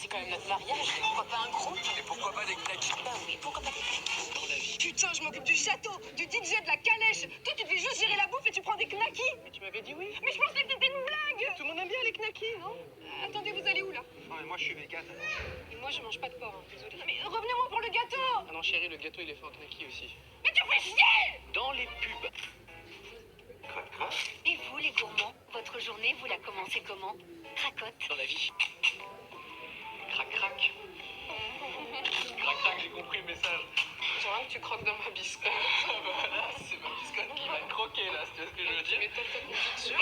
c'est quand même notre mariage. Pourquoi pas un groupe? Et pourquoi pas des knackis? Bah oui, pourquoi pas des knackis? Dans la vie. Putain, je m'occupe du château, du DJ, de la calèche. Toi, tu devais juste gérer la bouffe et tu prends des knackis. Mais tu m'avais dit oui. Mais je pensais que c'était une blague. Tout le monde aime bien les knackis, non? Attendez, vous allez où là? Non, mais moi je suis vegan. Et moi, je mange pas de porc, hein, désolé. Mais revenez-moi pour le gâteau. Ah non, chérie, le gâteau il est fait en knacky aussi. Mais tu fais chier. Dans les pubs. Crac, crac. Et vous, les gourmands, votre journée, vous la commencez comment? Cracotte. Dans la vie. Crac, crac. Crac, crac, j'ai compris le message. J'aimerais que tu croques dans ma biscotte. Voilà, c'est ma biscotte qui va te croquer là, si tu vois ce que je veux Tu dire. m'étonnes ta conviction.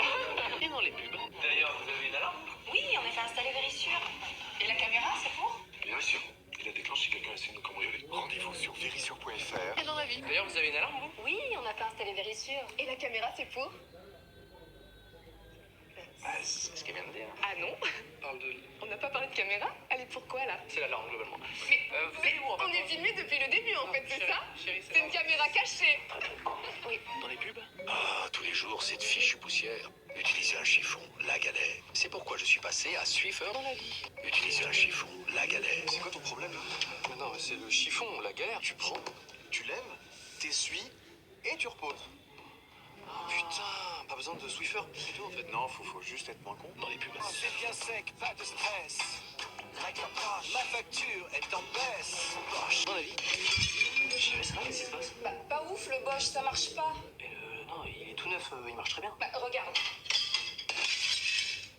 Et dans les pubs. D'ailleurs, vous avez une alarme? Oui, on est installé Vérissure. Et la caméra, c'est pour? Bien sûr, il a déclenché quelqu'un essaie de nous cambrioler. Rendez-vous sur vérissure.fr. Et dans la vie. D'ailleurs, vous avez une alarme, vous? Oui, on n'a pas installé Vérissure. Et la caméra, c'est pour? Bah, c'est ce qu'elle vient de dire. Ah non. On parle de... On n'a pas parlé de caméra. Elle est pour quoi là? C'est l'alarme, globalement. Mais, vous allez où, en on est vacances? filmé depuis le début en fait, c'est Chérie, ça? chérie, C'est une caméra cachée. Dans les pubs? Ah, tous les jours, cette fichue poussière. Utiliser un chiffon, la galère. C'est pourquoi je suis passé à Swiffer dans la vie. Utiliser un chiffon, la galère. C'est quoi ton problème là? Mais non, c'est le chiffon, la galère. Tu prends, tu lèves, t'essuies et tu reposes. Oh, putain, pas besoin de Swiffer, c'est tout en fait. Non, faut juste être moins con. Dans les pubs. C'est bien sec, pas de stress. Ma facture est en baisse. Dans la vie. Chérie, ça va, qu'est-ce qui se passe? Bah, pas ouf le Bosch, ça marche pas. Et non, il est tout neuf, il marche très bien. Bah, regarde.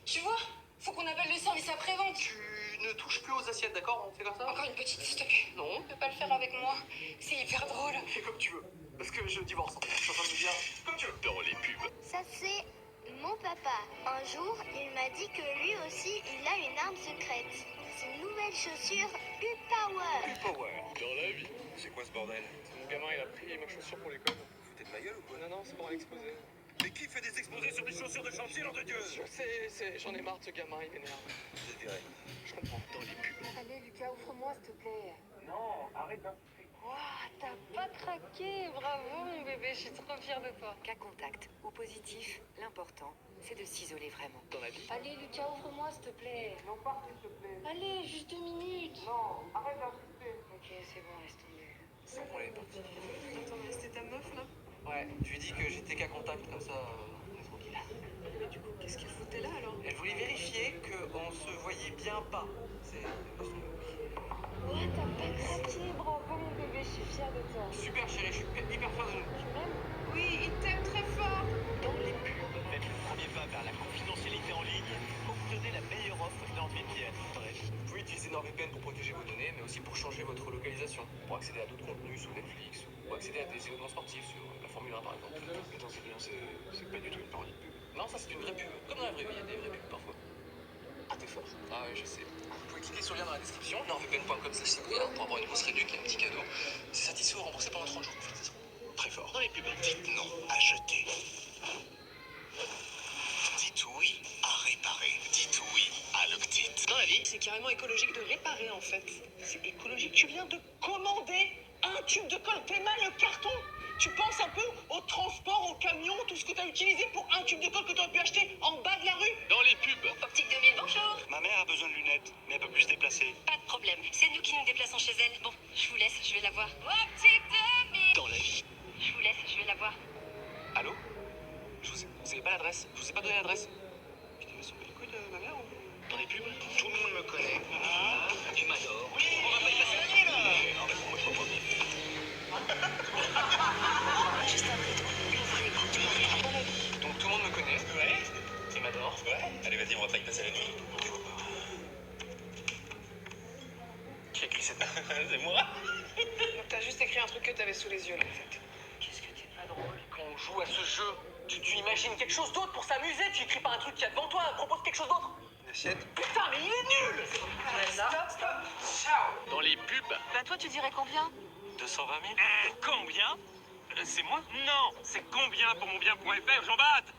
Tu vois? Faut qu'on appelle le service après-vente. Tu ne touches plus aux assiettes, d'accord? On fait comme ça? Encore une petite, s'il te plaît. Non. Tu peux pas le faire avec moi. C'est hyper drôle. Fais comme tu veux. Parce que je divorce. Je suis en train de me dire comme tu veux. Dans les pubs. Ça, c'est mon papa. Un jour, il m'a dit que lui aussi, il a une arme secrète. C'est une nouvelle chaussure U-Power. Power. Dans la vie. C'est quoi ce bordel? Mon gamin, il a pris ma chaussure pour l'école. Vous foutez de ma gueule ou quoi? Non, non, c'est pour l'exposer. Mais qui fait des exposés sur des chaussures de chantier, nom de Dieu? J'en ai marre de ce gamin, il m'énerve. Vous êtes viré. Je comprends. Dans les pubs. Allez, Lucas, ouvre-moi, s'il te plaît. Non, arrête d'insister. Waouh, t'as pas craqué. Bravo, mon bébé, je suis trop fière de toi. Cas contact ou positif, l'important, c'est de s'isoler vraiment. Dans la vie. Allez, Lucas, ouvre-moi, s'il te plaît. Non, pas s'il te plaît. Allez, juste 2 minutes. Non, arrête d'insister. Ok, c'est bon, laisse tomber. C'est bon, elle est partie. Attends, mais c'était ta meuf, là? Ouais, je lui ai dit que j'étais qu'à contact, comme ça, on est tranquille. Mais du coup, qu'est-ce qu'elle foutait là, alors? Elle voulait vérifier qu'on se voyait bien pas. C'est... Ouais, t'as pas craqué. Bravo, mon bébé, je suis fière de toi. Super chérie, je suis hyper fier de nous. Tu m'aimes? Oui, il t'aime très fort. Dans les pubs. Faites le premier pas vers la confidentialité en ligne pour vous donner la meilleure offre NordVPN. Vous pouvez utiliser NordVPN pour protéger vos données, mais aussi pour changer votre localisation, pour accéder à d'autres contenus sur Netflix, ou accéder à des événements sportifs sur la Formule 1 par exemple. Attends, c'est bien, c'est pas du tout une parodie de pub. Non, ça c'est une vraie pub. Comme dans la vraie vie, il y a des vraies pubs parfois. Ah, t'es fort. Ah oui, je sais. Vous pouvez cliquer sur le lien dans la description, nordvpn.com/Cyprien pour avoir une grosse réduction et un petit cadeau. C'est satisfait ou remboursé pendant 30 jours. Très fort. Dans les pubs. Dites non à jeter. Dites oui à réparer. Dites oui à l'Octite. Dans la vie. C'est carrément écologique de réparer, en fait. C'est écologique. Tu viens de commander un tube de colle. T'es mal le carton. Tu penses un peu au transport, au camion, tout ce que t'as utilisé pour un tube de colle que t'aurais pu acheter en bas de la rue. Dans les pubs. Optique 2000, bonjour. Ma mère a besoin de lunettes, mais elle peut plus se déplacer. Pas de problème, c'est nous qui nous déplaçons chez elle. Bon, je vous laisse, je vais la voir. Optique 2000. Dans la vie. Je vous laisse, je vais la voir. Allô? Vous avez pas l'adresse? Je vous ai pas donné l'adresse? Putain, ils sont pas les couilles de ma mère ou... Dans les pubs. Tout le monde me connaît. Tu m'adores. Oui, on va pas y passer la nuit là. Non, mais pour moi, je vois pas bien. Juste après toi, ouvrez grand ouvert. Donc tout le monde me connaît. Ouais. Il m'adore. Ouais. Allez, vas-y, on va pas y passer la nuit. Qui a écrit cette... C'est moi. Donc t'as juste écrit un truc que t'avais sous les yeux, là, en fait. Qu'est-ce que t'es pas drôle quand on joue à ce jeu? Tu imagines quelque chose d'autre pour s'amuser? Tu écris pas un truc qu'il y a devant toi, propose quelque chose d'autre. Une assiette. Putain, mais il est nul! Stop. Ciao. Dans les pubs. Bah toi, tu dirais combien? 220 000. Combien? C'est moi? Non, c'est combien pour mon bien.fr, Jean-Baptiste?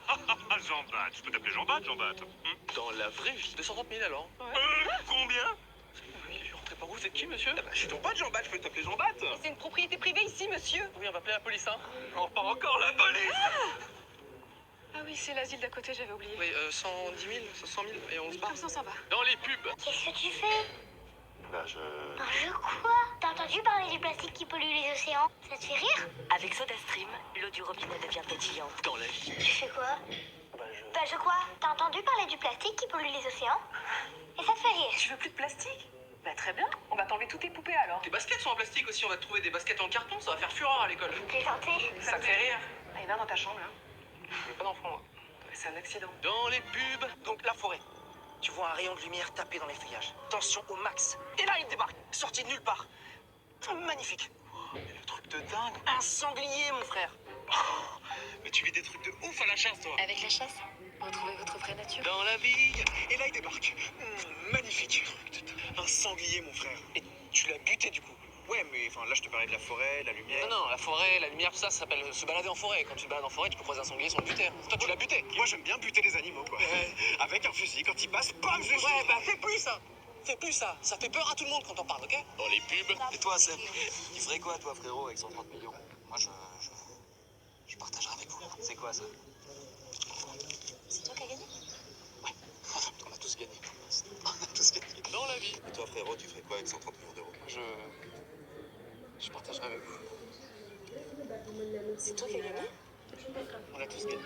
Jean-Baptiste, je peux t'appeler Jean-Baptiste, Jean-Baptiste. Dans la vraie vie. 230 000 alors. Combien? Oui, je rentrais par où? Vous êtes qui, monsieur? Ah bah, je suis ton pote, Jean-Baptiste, je peux t'appeler Jean-Baptiste. C'est une propriété privée ici, monsieur. Oui, on va appeler la police, hein. Oh, pas encore la police. Ah oui, c'est l'asile d'à côté, j'avais oublié. Oui, 110 000, 100 000 et on se barre. Comme ça va. Dans les pubs. Qu'est-ce que tu fais? Bah, je... Je quoi? T'as entendu parler du plastique qui pollue les océans? Ça te fait rire? Avec SodaStream, l'eau du robinet devient pétillante. Dans la vie. Tu fais quoi? Bah je quoi? T'as entendu parler du plastique qui pollue les océans? Et ça te fait rire? Tu veux plus de plastique? Bah très bien, on va t'enlever toutes tes poupées alors. Tes baskets sont en plastique aussi, on va te trouver des baskets en carton, ça va faire fureur à l'école. Plaisanter? Ça te fait rire? Ah, il y en a dans ta chambre là. J'ai pas d'enfant, moi. C'est un accident. Dans les pubs. Donc la forêt. Tu vois un rayon de lumière taper dans les feuillages. Tension au max. Et là, il débarque, sorti de nulle part. Magnifique. Mais le truc de dingue. Un sanglier, mon frère. Mais tu vis des trucs de ouf à la chasse, toi. Avec la chasse, retrouvez votre vraie nature. Dans la vie. Et là, il débarque. Magnifique. Un sanglier, mon frère. Et tu l'as buté du coup. Ouais, mais enfin, là, je te parlais de la forêt, de la lumière. Non, la forêt, la lumière, tout ça, ça s'appelle se balader en forêt. Quand tu te balades en forêt, tu peux croiser un sanglier sans le buter. Toi, tu l'as buté. Moi, j'aime bien buter les animaux, quoi. Avec un fusil, quand il passe, bam, je Ouais, bah fais plus ça. Fais plus ça. Ça fait peur à tout le monde quand on parle, ok? Dans les pubs. Et toi, Seb, tu ferais quoi, toi, frérot, avec 130 millions? Moi, je partagerai avec vous. C'est quoi ça? C'est toi qui as gagné? On a tous gagné. On a tous gagné. Dans la vie. Et toi, frérot, tu ferais quoi avec 130 millions d'euros? Je partagerai avec vous. C'est toi qui as gagné? On a tous gagné.